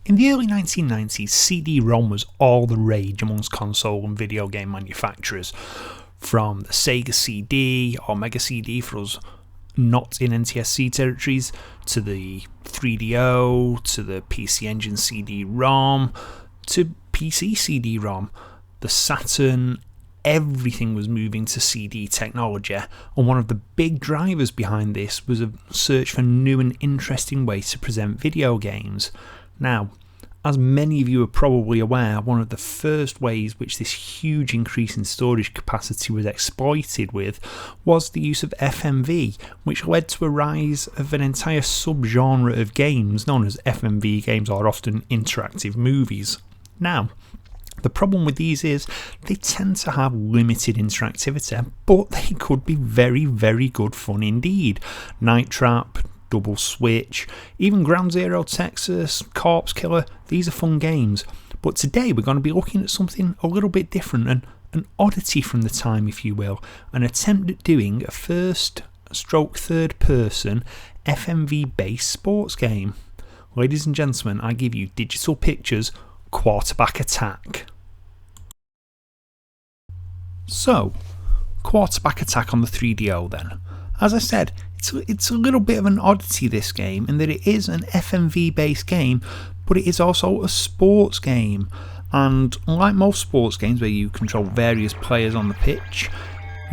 In the early 1990s, CD Rom was all the rage amongst console and video game manufacturers. From the Sega CD or Mega CD for us not in NTSC territories, to the 3DO, to the PC Engine CD Rom, to PC CD Rom, the Saturn, everything was moving to CD technology, and one of the big drivers behind this was a search for new and interesting ways to present video games. Now, as many of you are probably aware, one of the first ways which this huge increase in storage capacity was exploited with was the use of FMV, which led to a rise of an entire subgenre of games known as FMV games, or often interactive movies. Now, the problem with these is they tend to have limited interactivity, but they could be very, very good fun indeed. Night Trap, Double Switch, even Ground Zero Texas, Corpse Killer, these are fun games. But today we're going to be looking at something a little bit different, an oddity from the time, if you will, an attempt at doing a first/third person FMV based sports game. Ladies and gentlemen, I give you Digital Pictures' Quarterback Attack. So, Quarterback Attack on the 3DO then. As I said, it's a little bit of an oddity, this game, in that it is an FMV based game, but it is also a sports game. And unlike most sports games where you control various players on the pitch,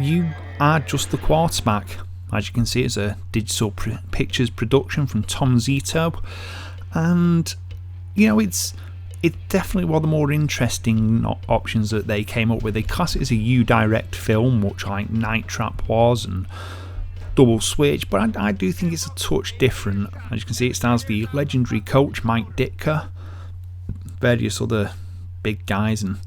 you are just the quarterback. As you can see, it's a Digital Pictures production from Tom Zito, and it's definitely one of the more interesting options that they came up with. They class it as a U-Direct film, much like Night Trap was and Double Switch, but I do think it's a touch different. As you can see, it stars the legendary coach Mike Ditka, various other big guys, and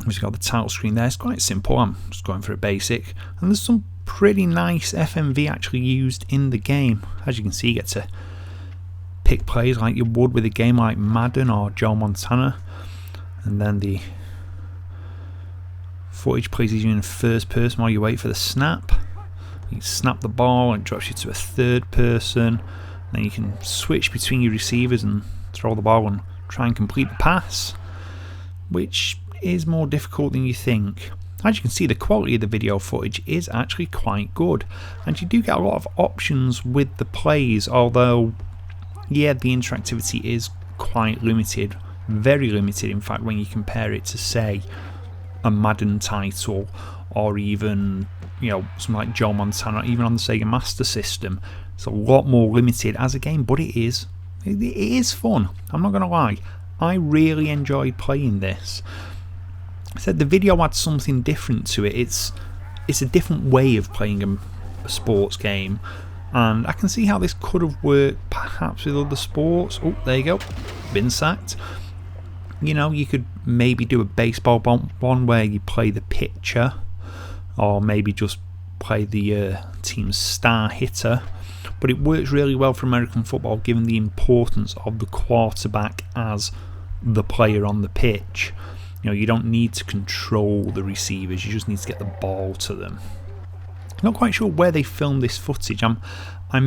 we've got the title screen there. It's quite simple, I'm just going for a basic, and there's some pretty nice FMV actually used in the game. As you can see, you get to pick plays like you would with a game like Madden or Joe Montana, and then the footage places you in first person while you wait for the snap. You snap the ball and it drops you to a third person. Then you can switch between your receivers and throw the ball and try and complete the pass, which is more difficult than you think. As you can see, the quality of the video footage is actually quite good, and you do get a lot of options with the plays, although yeah, the interactivity is quite limited, very limited in fact, when you compare it to, say, a Madden title, or even something like Joe Montana, even on the Sega Master System. It's a lot more limited as a game, but it is fun. I'm not going to lie, I really enjoyed playing this. I said the video had something different to it. It's a different way of playing a sports game, and I can see how this could have worked perhaps with other sports. Oh, there you go, been sacked. You could maybe do a baseball one where you play the pitcher, or maybe just play the team's star hitter. But it works really well for American football, given the importance of the quarterback as the player on the pitch. You don't need to control the receivers, you just need to get the ball to them. Not quite sure where they filmed this footage. I'm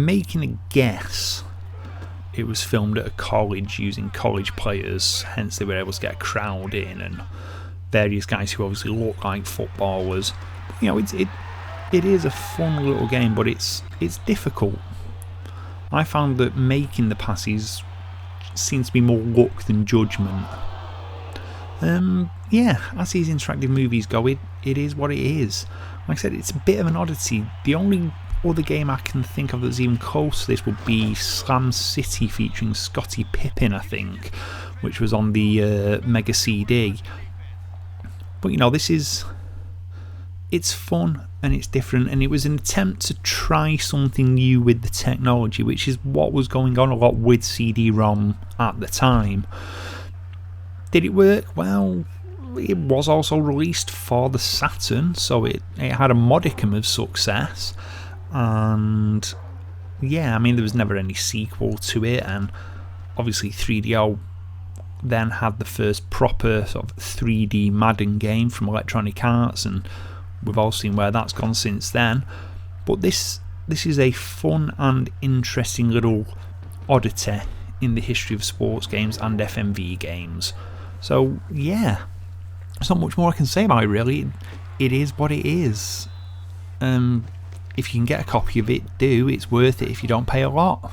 making a guess it was filmed at a college using college players, hence they were able to get a crowd in and various guys who obviously look like footballers. It is a fun little game, but it's difficult. I found that making the passes seems to be more luck than judgment. As these interactive movies go, it is what it is. Like I said, it's a bit of an oddity. The only other game I can think of that's even close to this would be Slam City featuring Scottie Pippen, I think, which was on the Mega CD. But it's fun and it's different, and it was an attempt to try something new with the technology, which is what was going on a lot with CD-ROM at the time. Did it work? Well, it was also released for the Saturn, so it had a modicum of success, and yeah, there was never any sequel to it, and obviously 3DO then had the first proper sort of 3D Madden game from Electronic Arts, and we've all seen where that's gone since then. But this is a fun and interesting little oddity in the history of sports games and FMV games. So yeah, there's not much more I can say about it really. It is what it is. If you can get a copy of it, do. It's worth it if you don't pay a lot.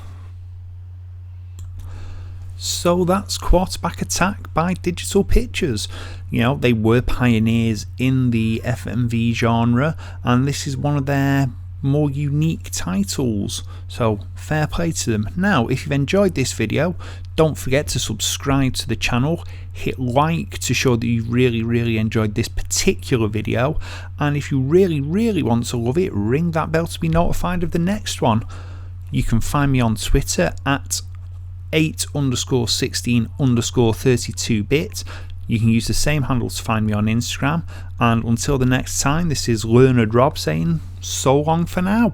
So that's Quarterback Attack by Digital Pictures. You know, they were pioneers in the FMV genre, and this is one of their more unique titles, so fair play to them. Now, if you've enjoyed this video, don't forget to subscribe to the channel, hit like to show that you've really enjoyed this particular video, and if you really want to love it, ring that bell to be notified of the next one. You can find me on Twitter at 8_16_32bit. You can use the same handle to find me on Instagram, and until the next time, this is Learned Rob saying so long for now.